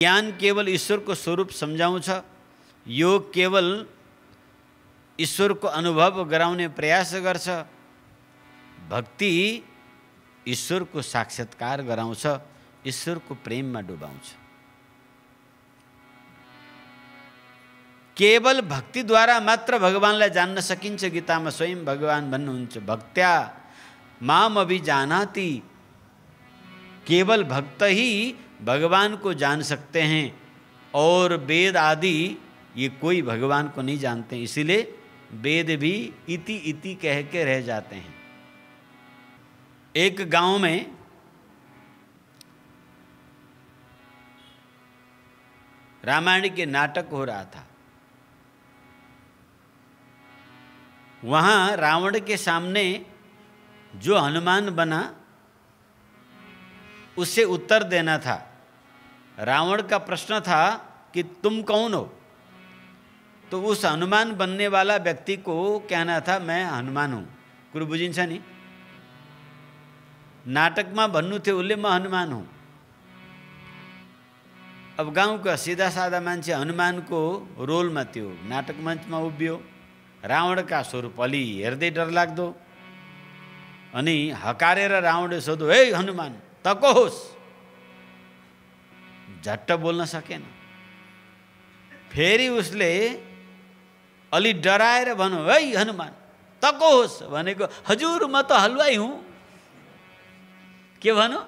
ज्ञान केवल ईश्वर को स्वरूप समझाउँछ, योग केवल ईश्वर को अनुभव गराउने प्रयास गर्छ, भक्ति ईश्वर को साक्षात्कार गराउँछ, ईश्वर को प्रेम में डुबाउँछ। केवल भक्ति द्वारा मात्र भगवानलाई जान्न सकिन्छ। गीतामा स्वयं भगवान भन्नुहुन्छ, भक्त्या माम अभिजानाति। केवल भक्त ही भगवान को जान सकते हैं और वेद आदि ये कोई भगवान को नहीं जानते, इसीलिए वेद भी इति इति कह के रह जाते हैं। एक गांव में रामायण के नाटक हो रहा था। वहाँ रावण के सामने जो हनुमान बना उसे उत्तर देना था। रावण का प्रश्न था कि तुम कौन हो? तो उस हनुमान बनने वाला व्यक्ति को कहना था मैं हनुमान हूँ। कुरो बुझिन्छ नि? नाटक में भन्नु थियो उसले म हनुमान हूँ। अब गाँव का सीधा साधा मान्छे हनुमान को रोल में थियो नाटक मंच में उभियो। रावण का स्वरूप अलि हेर्दै डरलाग्दो। अनि हकारेर रावणले सोध्यो, हे हनुमान त को होस्? झट्ट बोल्न सकेन। फेरि उसले अलि डराएर भन्यो, हे हनुमान त को होस्? भनेको हजुर म त हलवाई हुँ। के भन्यो?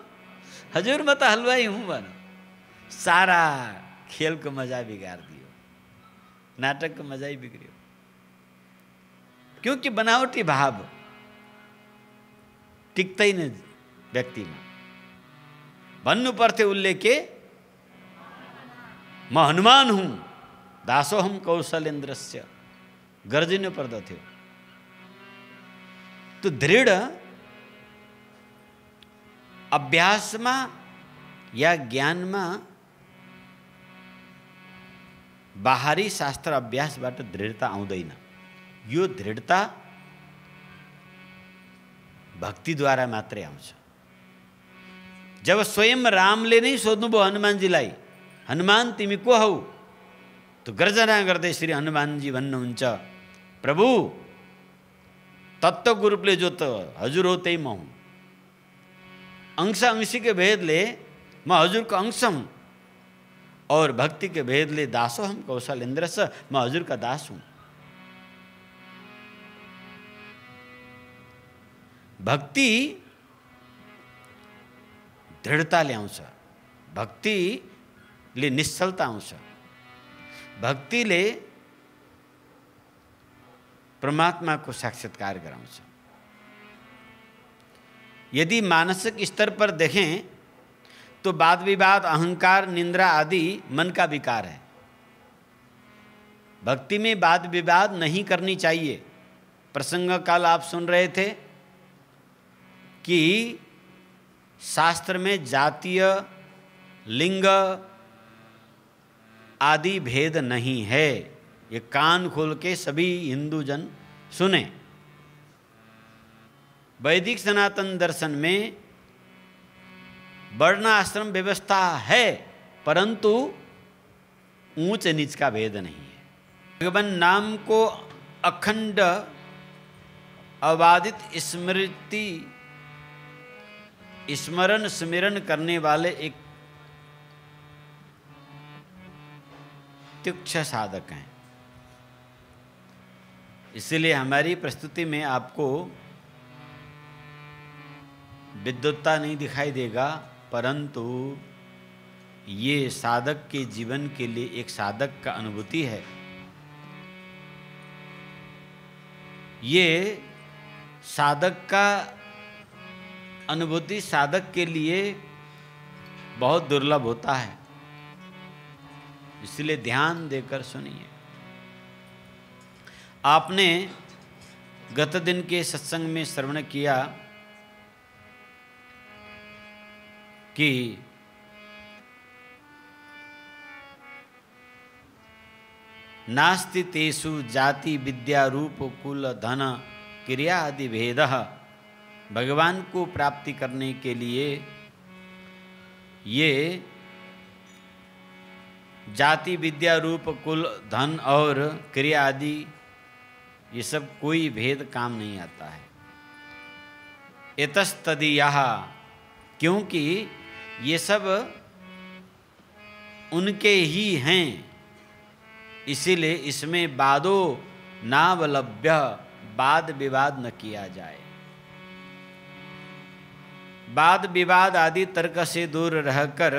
हजुर म त हलवाई हुँ भन्यो। सारा खेलको मजा बिगार दियो, नाटकको मजा ही बिग्रियो। क्योंकि बनावटी भाव टिक्दैन व्यक्तिमा। भन्नु पर्थ्यो उसले के म हनुमान हुँ, दासोहम कौशलेन्द्रस्य, गर्जिनु पर्दथ्यो। तो दृढ अभ्यासमा या ज्ञानमा बाहरी शास्त्र अभ्यासबाट दृढता आउँदैन। यो दृढता भक्ति द्वारा मात्रै आउँछ। जब स्वयं रामले नै सोध्नुभयो हनुमानजीलाई, हनुमान तिमी को हौ? तो गर्जना गर्दै श्री हनुमानजी भन्नुहुन्छ, प्रभु तत्त्वको रूपले जो त हजुर हो त्यही म हुँ। अंश अंशी के भेदले म हजुर को अंश हूँ और भक्ति के भेदले दासो हम कौशलेन्द्रस्य, म हजुर का दास हूँ। भक्ति दृढ़ता ल्याउँछ, भक्तिले निश्चलता आउँछ, भक्तिले परमात्मा को साक्षात्कार गराउँछ। यदि मानसिक स्तर पर देखें तो वाद विवाद, अहंकार, निंद्रा आदि मन का विकार है। भक्ति में वाद विवाद नहीं करनी चाहिए। प्रसंग काल आप सुन रहे थे कि शास्त्र में जातीय, लिंग आदि भेद नहीं है। ये कान खोल के सभी हिंदू जन सुने। वैदिक सनातन दर्शन में वर्ण आश्रम व्यवस्था है, परंतु ऊंच नीच का भेद नहीं है। भगवान नाम को अखंड अबाधित स्मरण स्मरण करने वाले एक तीक्ष्ण साधक हैं। इसलिए हमारी प्रस्तुति में आपको विद्वत्ता नहीं दिखाई देगा, परंतु ये साधक के जीवन के लिए एक साधक का अनुभूति है। ये साधक का अनुभूति साधक के लिए बहुत दुर्लभ होता है, इसलिए ध्यान देकर सुनिए। आपने गत दिन के सत्संग में श्रवण किया कि नास्ति तेषु जाति विद्या रूप कुल धन क्रिया आदि भेदः। भगवान को प्राप्ति करने के लिए ये जाति विद्या रूप कुल धन और क्रिया आदि ये सब कोई भेद काम नहीं आता है। इतस्तदीयः, क्योंकि ये सब उनके ही हैं, इसीलिए इसमें वादो नावलभ्य, वाद विवाद न किया जाए। वाद विवाद आदि तर्क से दूर रहकर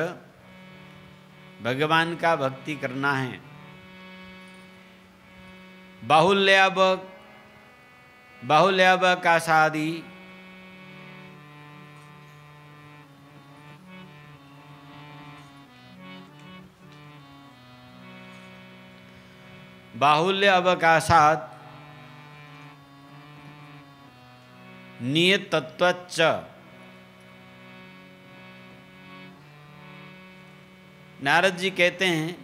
भगवान का भक्ति करना है। बाहुल्यवकाशादि बाहुल्य अवकाशात नियत तत्वच्च, नारद जी कहते हैं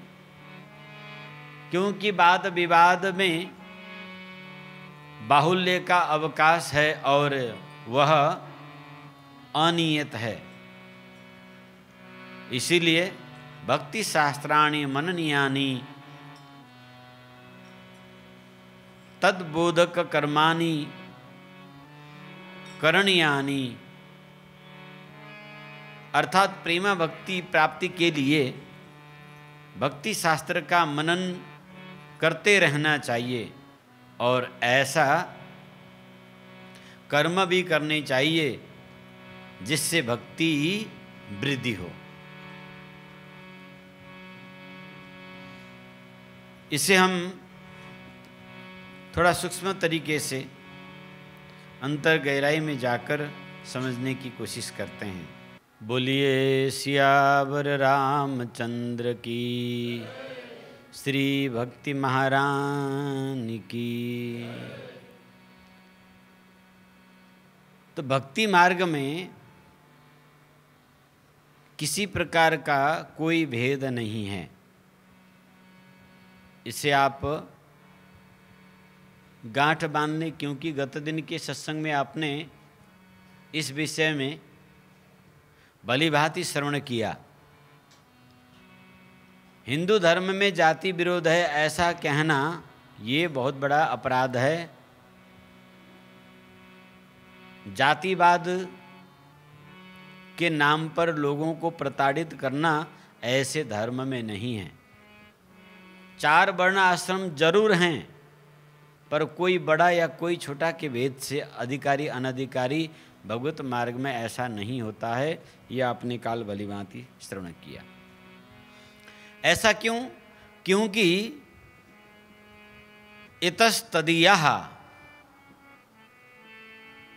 क्योंकि वाद विवाद में बाहुल्य का अवकाश है और वह अनियत है, इसीलिए भक्ति शास्त्राणि मननीयानि तद्बोधक कर्माणि करणीयानि, अर्थात प्रेमा भक्ति प्राप्ति के लिए भक्ति शास्त्र का मनन करते रहना चाहिए और ऐसा कर्म भी करने चाहिए जिससे भक्ति वृद्धि हो। इसे हम थोड़ा सूक्ष्म तरीके से अंतर गहराई में जाकर समझने की कोशिश करते हैं। बोलिए सियावर रामचंद्र की, श्री भक्ति महारानी की। तो भक्ति मार्ग में किसी प्रकार का कोई भेद नहीं है। इसे आप गांठ बांधने, क्योंकि गत दिन के सत्संग में आपने इस विषय में भली भांति श्रवण किया। हिंदू धर्म में जाति विरोध है ऐसा कहना ये बहुत बड़ा अपराध है। जातिवाद के नाम पर लोगों को प्रताड़ित करना ऐसे धर्म में नहीं है। 4 वर्ण आश्रम जरूर हैं, पर कोई बड़ा या कोई छोटा के भेद से अधिकारी अनधिकारी भगवत मार्ग में ऐसा नहीं होता है। यह आपने काल भली भांति श्रवण किया। ऐसा क्यों? क्योंकि इतस्तदीयः,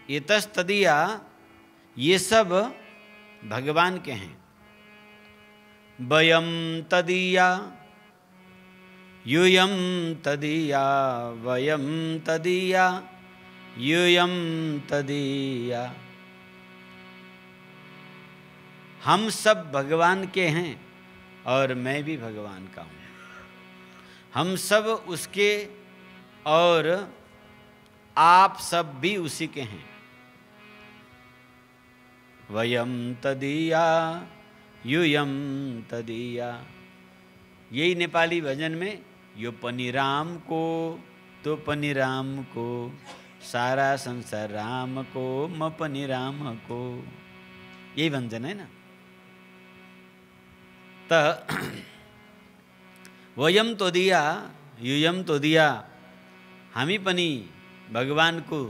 इतस्तदीया ये सब भगवान के हैं। वयम तदीया यूयम तदीया, वयम तदीया यूयम तदीया। हम सब भगवान के हैं और मैं भी भगवान का हूँ। हम सब उसके और आप सब भी उसी के हैं। वयम तदीया यूयम तदीया। यही नेपाली भजन में यो पनि राम को तो पनि राम को, सारा संसार राम को म पनि राम को, यही भजन है ना। त वयम तो दिया यूयम तो दिया, हामी पनि भगवान को,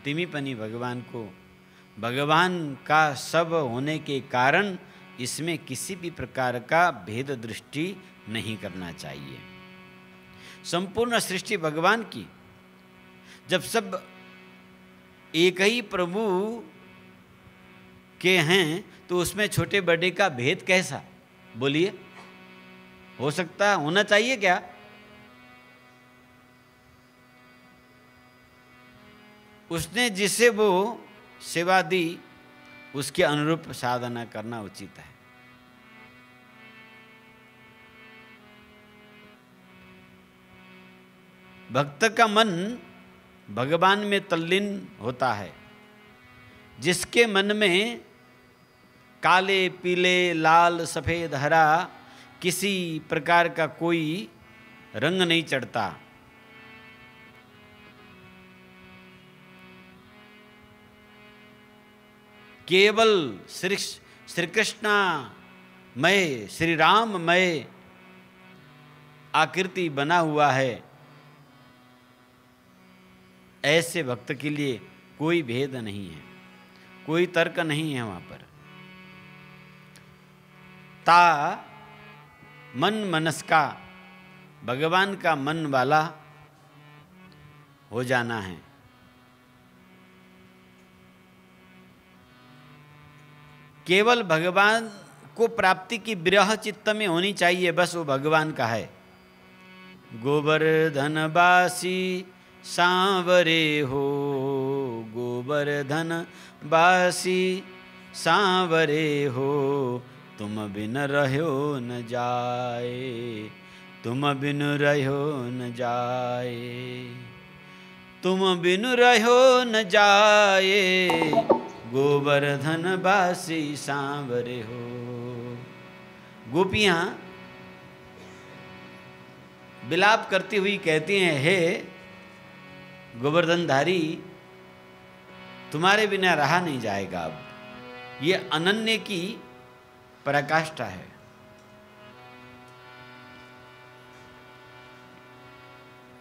तिमी पनि भगवान को। भगवान का सब होने के कारण इसमें किसी भी प्रकार का भेद दृष्टि नहीं करना चाहिए। संपूर्ण सृष्टि भगवान की, जब सब एक ही प्रभु के हैं तो उसमें छोटे बड़े का भेद कैसा? बोलिए, हो सकता, होना चाहिए क्या? उसने जिसे वो सेवा दी उसके अनुरूप साधना करना उचित है। भक्त का मन भगवान में तल्लीन होता है। जिसके मन में काले पीले लाल सफेद हरा किसी प्रकार का कोई रंग नहीं चढ़ता। केवल श्री कृष्णमय, श्री राममय आकृति बना हुआ है। ऐसे भक्त के लिए कोई भेद नहीं है, कोई तर्क नहीं है वहां पर। ता मन मनस का, भगवान का मन वाला हो जाना है। केवल भगवान को प्राप्ति की विरह चित्त में होनी चाहिए, बस वो भगवान का है। गोवर्धन बासी सांवरे हो, गोवर्धन बासी सांवरे हो, तुम बिन रहो न जाए, तुम बिन रहो न जाए, तुम बिन रहो न जाए, गोवर्धन बासी सांवरे हो। गोपियां विलाप करती हुई कहती हैं, हे गोवर्धनधारी, तुम्हारे बिना रहा नहीं जाएगा। अब ये अनन्य की पराकाष्ठा है।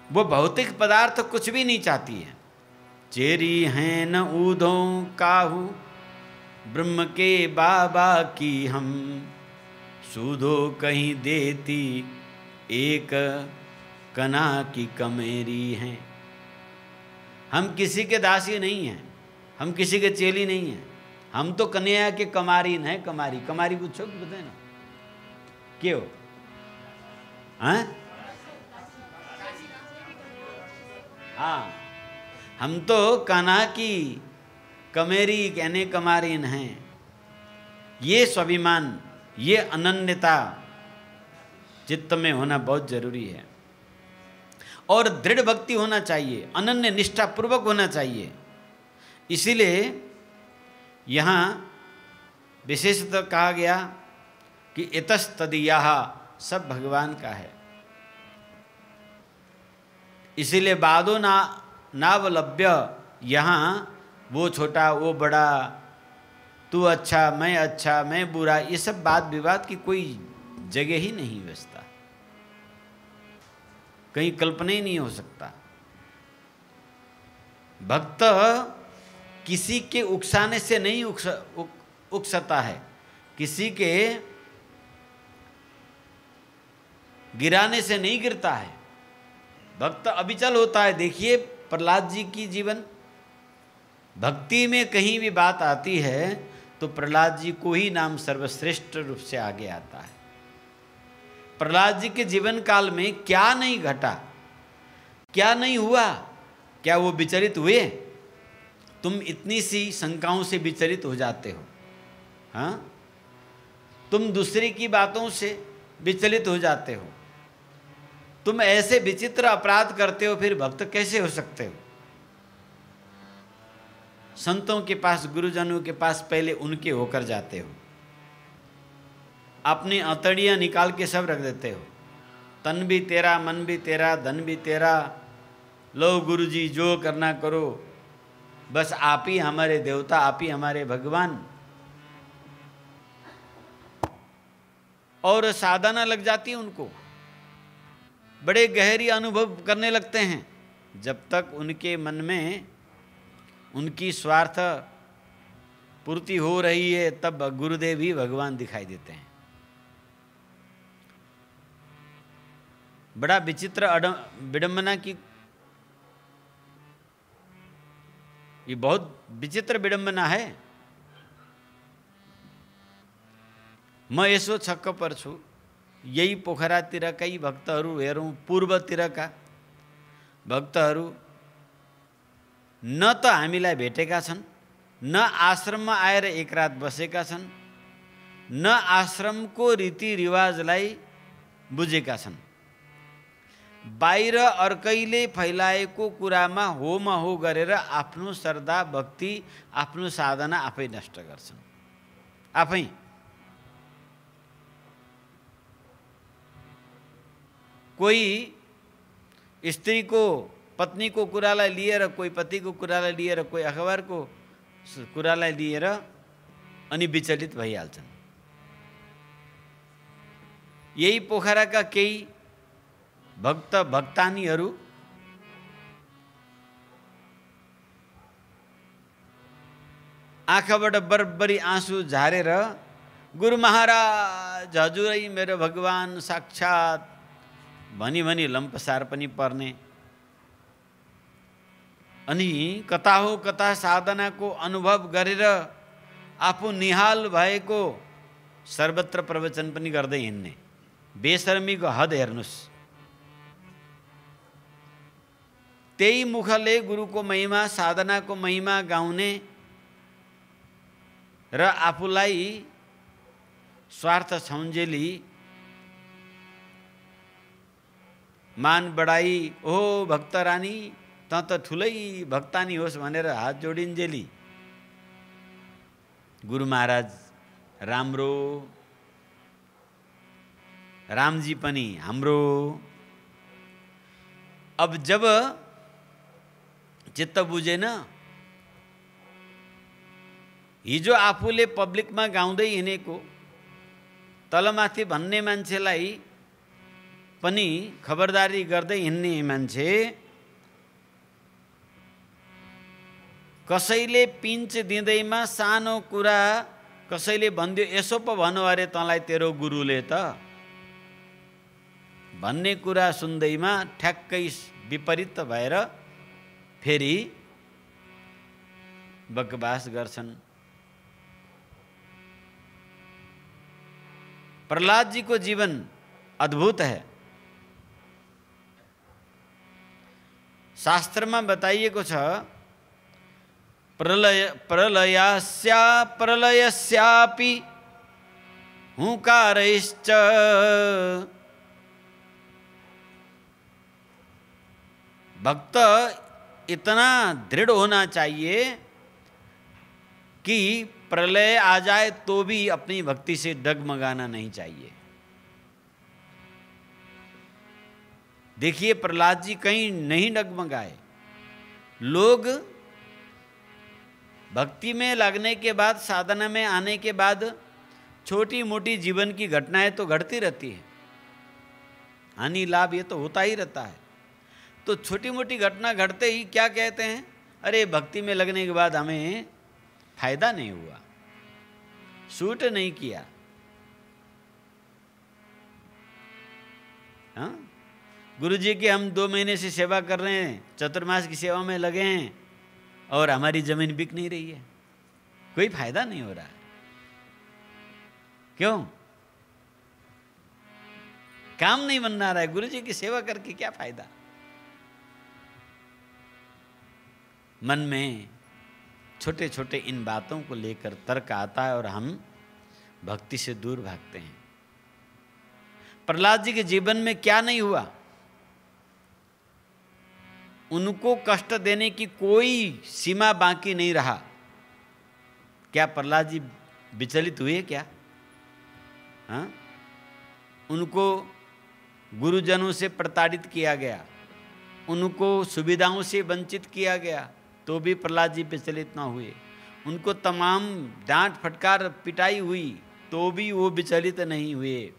वो भौतिक पदार्थ कुछ भी नहीं चाहती है। चेरी हैं न ऊधों काहू, ब्रह्म के बाबा की हम, सूधो कहीं देती एक कना की कमेरी हैं। हम किसी के दासी नहीं हैं, हम किसी के चेली नहीं हैं, हम तो कन्हैया के कमारीन हैं। कमारी, कमारी पूछो कि बताए ना क्यों? हाँ, हाँ, हम तो कान्हा की कमेरी कहने कमारीन हैं। ये स्वाभिमान, ये अनन्यता चित्त में होना बहुत जरूरी है। और दृढ़ भक्ति होना चाहिए, अनन्य निष्ठा पूर्वक होना चाहिए। इसीलिए यहाँ विशेषतः कहा गया कि इतस्तदीयाः, सब भगवान का है। इसीलिए बादो नावलभ्य, यहाँ वो छोटा वो बड़ा, तू अच्छा मैं बुरा, ये सब बात विवाद की कोई जगह ही नहीं बचता, कहीं कल्पना ही नहीं हो सकता। भक्त किसी के उकसाने से नहीं उकसता है, किसी के गिराने से नहीं गिरता है। भक्त अविचल होता है। देखिए प्रहलाद जी की जीवन, भक्ति में कहीं भी बात आती है तो प्रहलाद जी को ही नाम सर्वश्रेष्ठ रूप से आगे आता है। प्रहलाद जी के जीवन काल में क्या नहीं घटा, क्या नहीं हुआ, क्या वो विचलित हुए? तुम इतनी सी शंकाओं से विचलित हो जाते हो, हाँ? तुम दूसरे की बातों से विचलित हो जाते हो, तुम ऐसे विचित्र अपराध करते हो, फिर भक्त कैसे हो सकते हो? संतों के पास, गुरुजनों के पास पहले उनके होकर जाते हो, अपनी अतड़ियाँ निकाल के सब रख देते हो। तन भी तेरा, मन भी तेरा, धन भी तेरा, लो गुरुजी जो करना करो, बस आप ही हमारे देवता, आप ही हमारे भगवान। और साधना लग जाती है उनको, बड़े गहरी अनुभव करने लगते हैं। जब तक उनके मन में उनकी स्वार्थ पूर्ति हो रही है, तब गुरुदेव ही भगवान दिखाई देते हैं। बड़ा विचित्र विडंबना की, ये बहुत विचित्र विडंबना है। म यसो छक्क पर्छु, यही पोखरातिरका यी भक्तहरू हेरौँ, पूर्वतिरका भक्तहरू न त हामीलाई भेटेका छन्, न आश्रममा आएर एक रात बसेका छन्, न आश्रमको रीतिरिवाजलाई बुझेका छन्। बाहिर अर्कैले फैलाएको कुरामा हो म हो गरेर आफ्नो श्रद्धा भक्ति, आफ्नो साधना आफै नष्ट गर्छन्। आफै कोई स्त्री को पत्नी को कुरालाई लिएर, कोही पति को कुरालाई लिएर, कोही अखबार को कुरालाई लिएर अनि विचलित भइहाल्छन्। यही पोखराका केही भक्त भक्तानीहरू आँखाबाट बरबरी आँसु झारेर गुरु महाराज हजुरै मेरो भगवान साक्षात भनी भनी लम्पसार पनि पर्ने, अनि कता हो कता साधनाको अनुभव गरेर आफू निहाल भएको सर्वत्र प्रवचन पनि गर्दै हिँड्ने। बेशर्मीको हद हेर्नुस्। त्यही मुखले गुरुको महिमा साधनाको महिमा गाउने र आफूलाई स्वार्थ सम्झेली मान बढाई ओ भक्त रानी त त ठुलै भक्तानी होस् भनेर हात जोडिन्जेली गुरु महाराज राम्रो, रामजी पनि हाम्रो। अब जब चित्त बुझेन, हिजो आफूले पब्लिकमा गाउँदै हिँडेको तलमाथि भन्ने मान्छेलाई पनि खबरदारी गर्दै हिँड्ने मान्छे कसैले पिन्च दिँदैमा सानो कुरा कसैले भन्दियो यसो पो भन्नु अरे तँलाई तेरो गुरुले त भन्ने कुरा सुन्दैमा ठ्याक्कै विपरीत भएर फेरि बकवास गर्छन्। प्रहलाद जी को जीवन अद्भुत है। शास्त्र में बताइएको छ प्रलयस्या प्रलयस्यापि हुंकारैश्च भक्त इतना दृढ़ होना चाहिए कि प्रलय आ जाए तो भी अपनी भक्ति से डगमगाना नहीं चाहिए। देखिए प्रहलाद जी कहीं नहीं डगमगाए। लोग भक्ति में लगने के बाद, साधना में आने के बाद छोटी मोटी जीवन की घटनाएं तो घटती रहती है, हानि लाभ ये तो होता ही रहता है। तो छोटी मोटी घटना घटते ही क्या कहते हैं, अरे भक्ति में लगने के बाद हमें फायदा नहीं हुआ, सूट नहीं किया। हाँ, गुरुजी की हम 2 महीने से सेवा कर रहे हैं, चतुर्मास की सेवा में लगे हैं और हमारी जमीन बिक नहीं रही है, कोई फायदा नहीं हो रहा है। क्यों? काम नहीं बनना रहा है, गुरुजी की सेवा करके क्या फायदा। मन में छोटे छोटे इन बातों को लेकर तर्क आता है और हम भक्ति से दूर भागते हैं। प्रहलाद जी के जीवन में क्या नहीं हुआ, उनको कष्ट देने की कोई सीमा बाकी नहीं रहा। क्या प्रहलाद जी विचलित हुए क्या? हाँ? उनको गुरुजनों से प्रताड़ित किया गया, उनको सुविधाओं से वंचित किया गया, तो भी प्रहलाद जी विचलित ना हुए। उनको तमाम डांट फटकार पिटाई हुई तो भी वो विचलित नहीं हुए।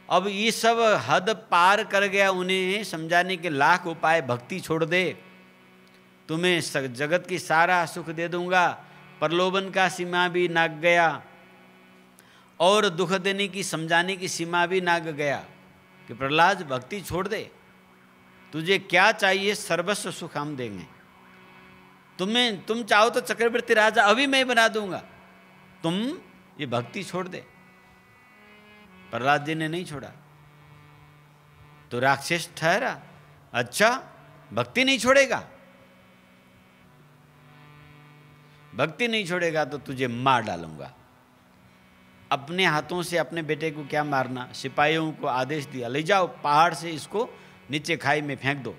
अब ये सब हद पार कर गया, उन्हें समझाने के लाख उपाय, भक्ति छोड़ दे, तुम्हें जगत की सारा सुख दे दूंगा, प्रलोभन का सीमा भी नाग गया और दुख देने की समझाने की सीमा भी नाग गया कि प्रहलाद भक्ति छोड़ दे, तुझे क्या चाहिए सर्वस्व सुख हम देंगे, तुम चाहो तो चक्रवर्ती राजा अभी मैं बना दूंगा, तुम ये भक्ति छोड़ दे। प्रहलाद जी ने नहीं छोड़ा तो राक्षस ठहरा। अच्छा, भक्ति नहीं छोड़ेगा, भक्ति नहीं छोड़ेगा तो तुझे मार डालूंगा। अपने हाथों से अपने बेटे को क्या मारना, सिपाहियों को आदेश दिया, ले जाओ पहाड़ से इसको नीचे खाई में फेंक दो।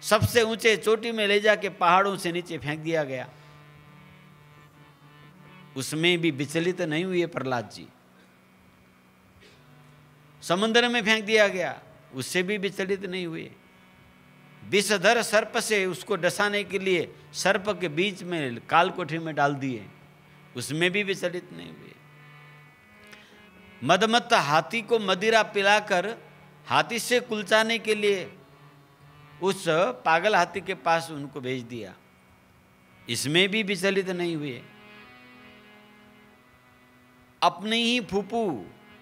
सबसे ऊंचे चोटी में ले जाके पहाड़ों से नीचे फेंक दिया गया। उसमें भी विचलित नहीं हुए प्रहलाद जी। समुद्र में फेंक दिया गया, उससे भी विचलित नहीं हुए। विषधर सर्प से उसको डसाने के लिए सर्प के बीच में काल कोठरी में डाल दिए, उसमें भी विचलित नहीं हुए। मदमत्त हाथी को मदिरा पिलाकर हाथी से कुलचाने के लिए उस पागल हाथी के पास उनको भेज दिया, इसमें भी विचलित नहीं हुए। अपनी ही फूफू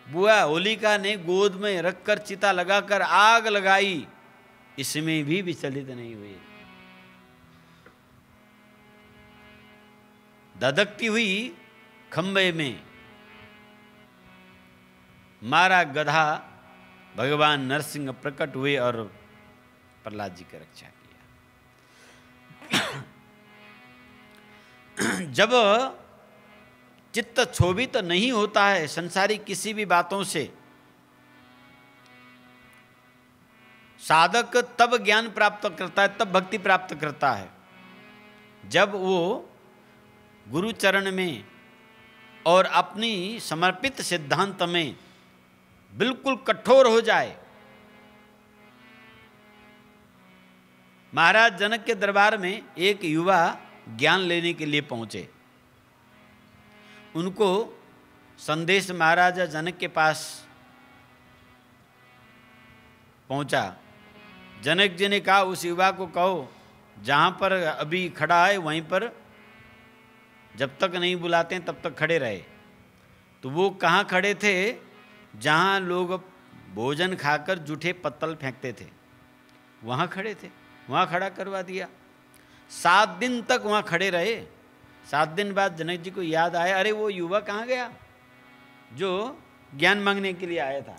बुआ होलिका ने गोद में रखकर चिता लगाकर आग लगाई, इसमें भी विचलित नहीं हुए। धधकती हुई खंबे में मारा गधा भगवान नरसिंह प्रकट हुए और प्रहलाद जी की रक्षा किया। जब चित्त क्षोभित तो नहीं होता है संसारी किसी भी बातों से, साधक तब ज्ञान प्राप्त करता है, तब भक्ति प्राप्त करता है, जब वो गुरु चरण में और अपनी समर्पित सिद्धांत में बिल्कुल कठोर हो जाए। महाराज जनक के दरबार में एक युवा ज्ञान लेने के लिए पहुंचे। उनको संदेश महाराजा जनक के पास पहुंचा। जनक जी ने कहा उस युवा को कहो जहां पर अभी खड़ा है वहीं पर जब तक नहीं बुलाते तब तक खड़े रहे। तो वो कहाँ खड़े थे? जहाँ लोग भोजन खाकर जूठे पत्तल फेंकते थे, वहाँ खड़े थे, वहाँ खड़ा करवा दिया। 7 दिन तक वहाँ खड़े रहे। 7 दिन बाद जनक जी को याद आया, अरे वो युवा कहाँ गया जो ज्ञान मांगने के लिए आया था।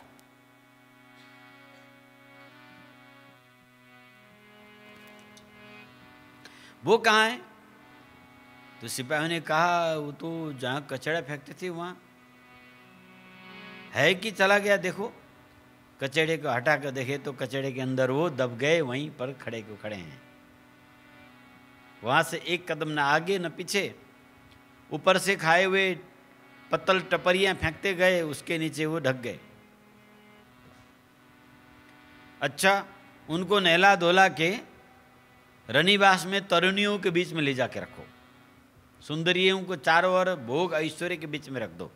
वो कहाँ है? तो सिपाहियों ने कहा वो तो जहाँ कचड़ा फेंकते थे वहाँ है कि चला गया। देखो कचड़े को हटा कर देखे तो कचड़े के अंदर वो दब गए, वहीं पर खड़े को खड़े हैं। वहाँ से एक कदम न आगे न पीछे। ऊपर से खाए हुए पत्तल टपरियाँ फेंकते गए, उसके नीचे वो ढक गए। अच्छा, उनको नहला धोला के रनिवास में तरुणियों के बीच में ले जाके रखो, सुंदरियों को चारों ओर भोग ऐश्वर्य के बीच में रख दो।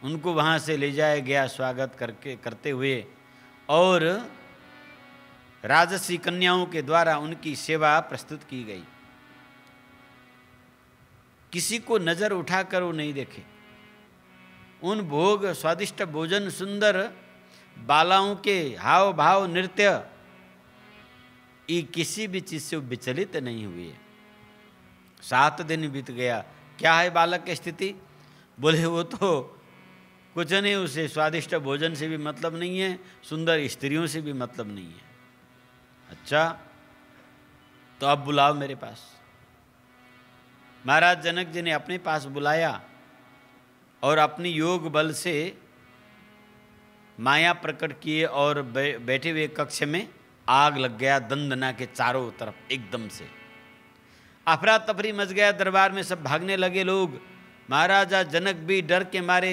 उनको वहाँ से ले जाया गया स्वागत करते हुए, और राजसी कन्याओं के द्वारा उनकी सेवा प्रस्तुत की गई। किसी को नजर उठाकर वो नहीं देखे। उन भोग स्वादिष्ट भोजन सुंदर बालाओं के हाव भाव नृत्य ये किसी भी चीज से विचलित नहीं हुए। 7 दिन बीत गया। क्या है बालक की स्थिति? बोले वो तो कुछ नहीं, उसे स्वादिष्ट भोजन से भी मतलब नहीं है, सुंदर स्त्रियों से भी मतलब नहीं है। अच्छा, तो अब बुलाओ मेरे पास। महाराज जनक जी ने अपने पास बुलाया और अपनी योग बल से माया प्रकट किए और बैठे हुए कक्ष में आग लग गया। दंदना के चारों तरफ एकदम से अफरा तफरी मच गया। दरबार में सब भागने लगे लोग। महाराजा जनक भी डर के मारे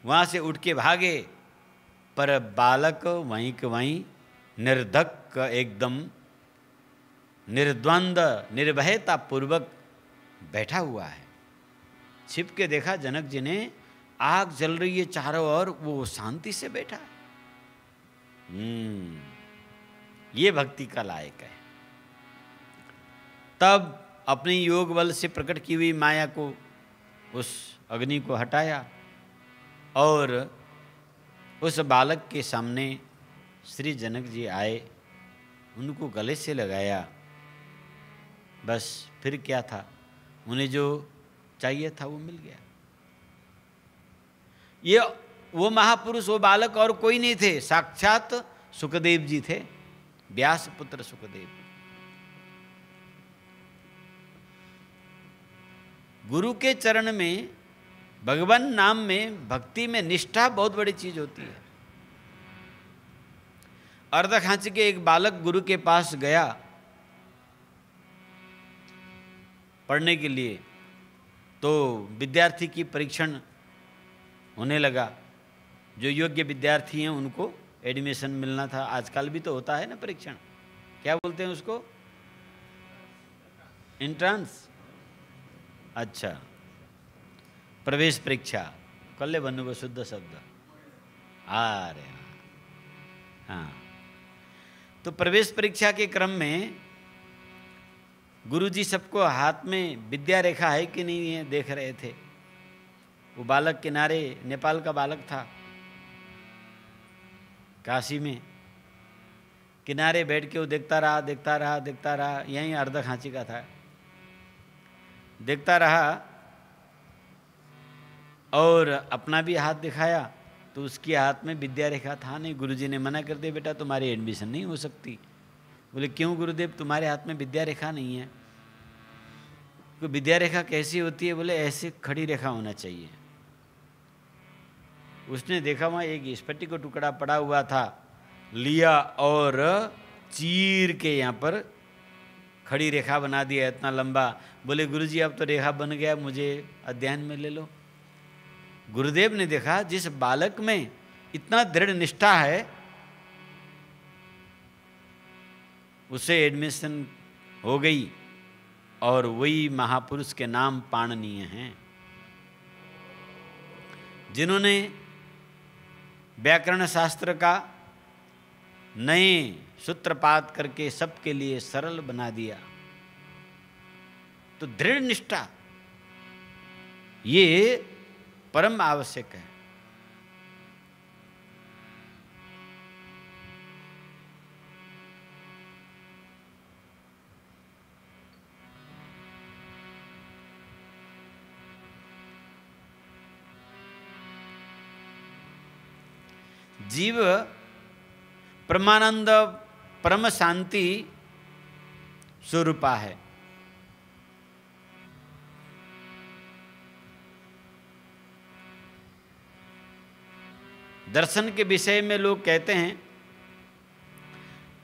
वहाँ से उठ के भागे, पर बालक वहीं के वहीं निर्धक एकदम निर्द्वंद निर्भयता पूर्वक बैठा हुआ है। छिप के देखा जनक जी ने, आग जल रही है चारों ओर, वो शांति से बैठा है। ये भक्ति का लायक है। तब अपनी योग बल से प्रकट की हुई माया को, उस अग्नि को हटाया और उस बालक के सामने श्री जनक जी आए, उनको गले से लगाया। बस फिर क्या था, उन्हें जो चाहिए था वो मिल गया। ये वो महापुरुष, वो बालक और कोई नहीं थे, साक्षात सुखदेव जी थे, व्यास पुत्र सुखदेव। गुरु के चरण में, भगवान नाम में, भक्ति में निष्ठा बहुत बड़ी चीज होती है। अर्धखांची के एक बालक गुरु के पास गया पढ़ने के लिए, तो विद्यार्थी की परीक्षण होने लगा। जो योग्य विद्यार्थी हैं उनको एडमिशन मिलना था। आजकल भी तो होता है ना परीक्षण, क्या बोलते हैं उसको, एंट्रेंस, अच्छा प्रवेश परीक्षा, कल्ले भन्नुभयो शुद्ध शब्द, अरे हाँ। तो प्रवेश परीक्षा के क्रम में गुरुजी सबको हाथ में विद्या रेखा है कि नहीं है देख रहे थे। वो बालक किनारे, नेपाल का बालक था, काशी में किनारे बैठ के वो देखता रहा देखता रहा देखता रहा, यहीं अर्ध खांची का था, देखता रहा और अपना भी हाथ दिखाया तो उसके हाथ में विद्या रेखा था नहीं। गुरुजी ने मना कर दिया, बेटा तुम्हारी एडमिशन नहीं हो सकती। बोले क्यों गुरुदेव, तुम्हारे हाथ में विद्या रेखा नहीं है। तो विद्या रेखा कैसी होती है, बोले ऐसे खड़ी रेखा होना चाहिए। उसने देखा वहाँ एक स्फटिक का टुकड़ा पड़ा हुआ था, लिया और चीर के यहाँ पर खड़ी रेखा बना दिया इतना लंबा। बोले गुरुजी अब तो रेखा बन गया, मुझे अध्ययन में ले लो। गुरुदेव ने देखा जिस बालक में इतना दृढ़ निष्ठा है उसे एडमिशन हो गई, और वही महापुरुष के नाम पाणनीय हैं, जिन्होंने व्याकरण शास्त्र का नए सूत्रपात करके सबके लिए सरल बना दिया। तो दृढ़ निष्ठा ये परम आवश्यक है। जीव परमानंद परम शांति स्वरूपा है। दर्शन के विषय में लोग कहते हैं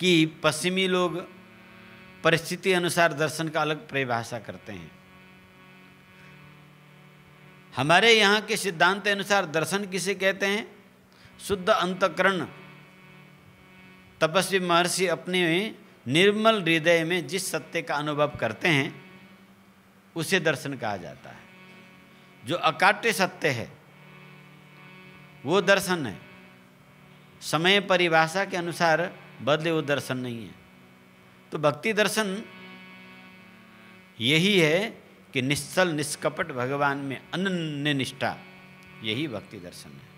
कि पश्चिमी लोग परिस्थिति अनुसार दर्शन का अलग परिभाषा करते हैं। हमारे यहाँ के सिद्धांत अनुसार दर्शन किसे कहते हैं, शुद्ध अंतःकरण तपस्वी महर्षि अपने निर्मल हृदय में जिस सत्य का अनुभव करते हैं उसे दर्शन कहा जाता है। जो अकाट्य सत्य है वो दर्शन है। समय परिभाषा के अनुसार बदले वो दर्शन नहीं है। तो भक्ति दर्शन यही है कि निश्चल निष्कपट भगवान में अनन्य निष्ठा, यही भक्ति दर्शन है।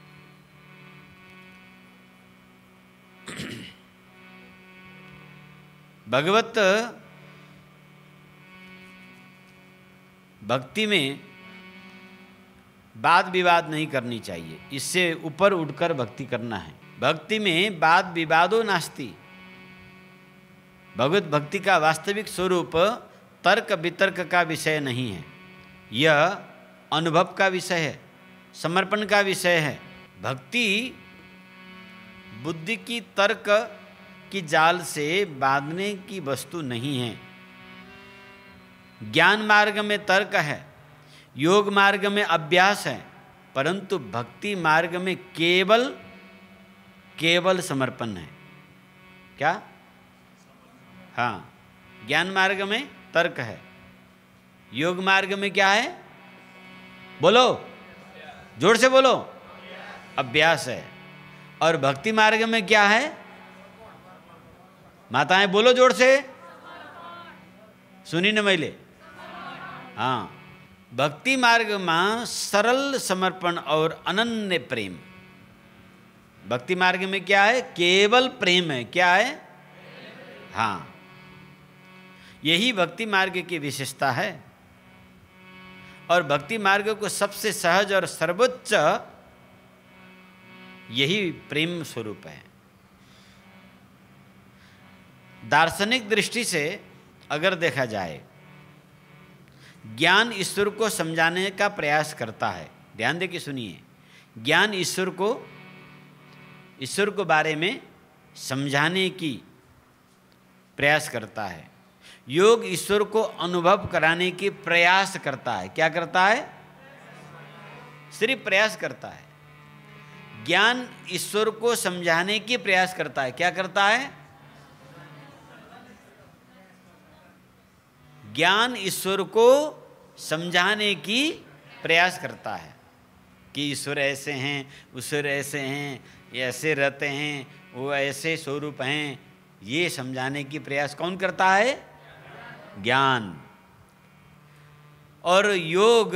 भगवत भक्ति में वाद विवाद नहीं करनी चाहिए, इससे ऊपर उठकर भक्ति करना है। भक्ति में वाद विवादो नास्ति। भगवत भक्ति का वास्तविक स्वरूप तर्क वितर्क का विषय नहीं है, यह अनुभव का विषय है, समर्पण का विषय है। भक्ति बुद्धि की तर्क की जाल से बांधने की वस्तु नहीं है। ज्ञान मार्ग में तर्क है, योग मार्ग में अभ्यास है, परंतु भक्ति मार्ग में केवल समर्पण है। क्या? हाँ, ज्ञान मार्ग में तर्क है, योग मार्ग में क्या है, बोलो जोर से बोलो, अभ्यास है। और भक्ति मार्ग में क्या है, माताएं बोलो जोर से, सुनी न मैले। हाँ, भक्ति मार्ग में सरल समर्पण और अनन्य प्रेम। भक्ति मार्ग में क्या है, केवल प्रेम है। क्या है? हाँ, यही भक्ति मार्ग की विशेषता है। और भक्ति मार्ग को सबसे सहज और सर्वोच्च यही प्रेम स्वरूप है। दार्शनिक दृष्टि से अगर देखा जाए, ज्ञान ईश्वर को समझाने का प्रयास करता है। ध्यान दे के सुनिए, ज्ञान ईश्वर को बारे में समझाने की प्रयास करता है। योग ईश्वर को अनुभव कराने की प्रयास करता है। क्या करता है? सिर्फ प्रयास करता है। ज्ञान ईश्वर को समझाने की प्रयास करता है। क्या करता है? ज्ञान ईश्वर को समझाने की प्रयास करता है कि ईश्वर ऐसे हैं, ईश्वर ऐसे हैं, ये ऐसे रहते हैं, वो ऐसे स्वरूप हैं, ये समझाने की प्रयास कौन करता है? ज्ञान। और योग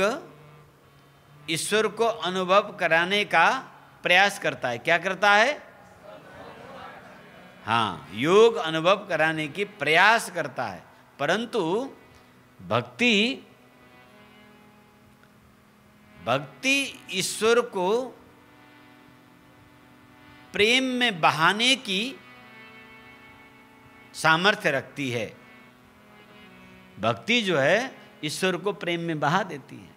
ईश्वर को अनुभव कराने का प्रयास करता है। क्या करता है? हाँ, योग अनुभव कराने की प्रयास करता है। परंतु भक्ति ईश्वर को प्रेम में बहाने की सामर्थ्य रखती है। भक्ति जो है ईश्वर को प्रेम में बहा देती है।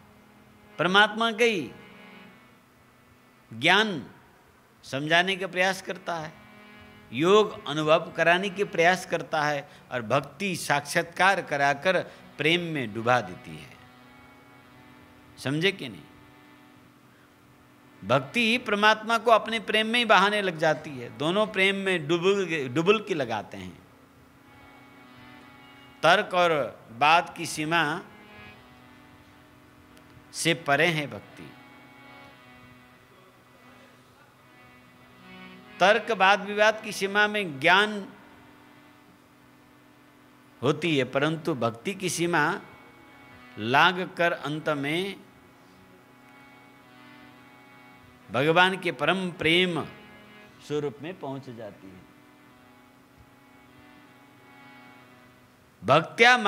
परमात्मा का ही ज्ञान समझाने का प्रयास करता है, योग अनुभव कराने के प्रयास करता है, और भक्ति साक्षात्कार कराकर प्रेम में डुबा देती है। समझे कि नहीं? भक्ति परमात्मा को अपने प्रेम में ही बहाने लग जाती है। दोनों प्रेम में डुबुलकी लगाते हैं। तर्क और बात की सीमा से परे है भक्ति। तर्क वाद विवाद की सीमा में ज्ञान होती है, परंतु भक्ति की सीमा लाग कर अंत में भगवान के परम प्रेम स्वरूप में पहुंच जाती है। भक्त्या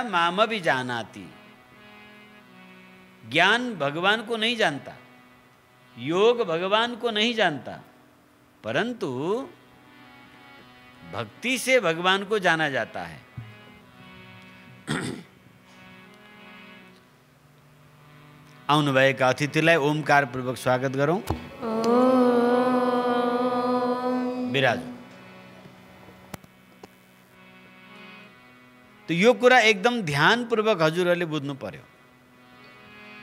माम भी जानाति। ज्ञान भगवान को नहीं जानता, योग भगवान को नहीं जानता, परंतु भक्ति से भगवान को जाना जाता है। आउनु भएका अतिथिलाई ओमकार पूर्वक स्वागत गरौँ। बिराजु। तो यो कुरा एकदम ध्यानपूर्वक हजुरहरूले बुझ्नु पर्यो।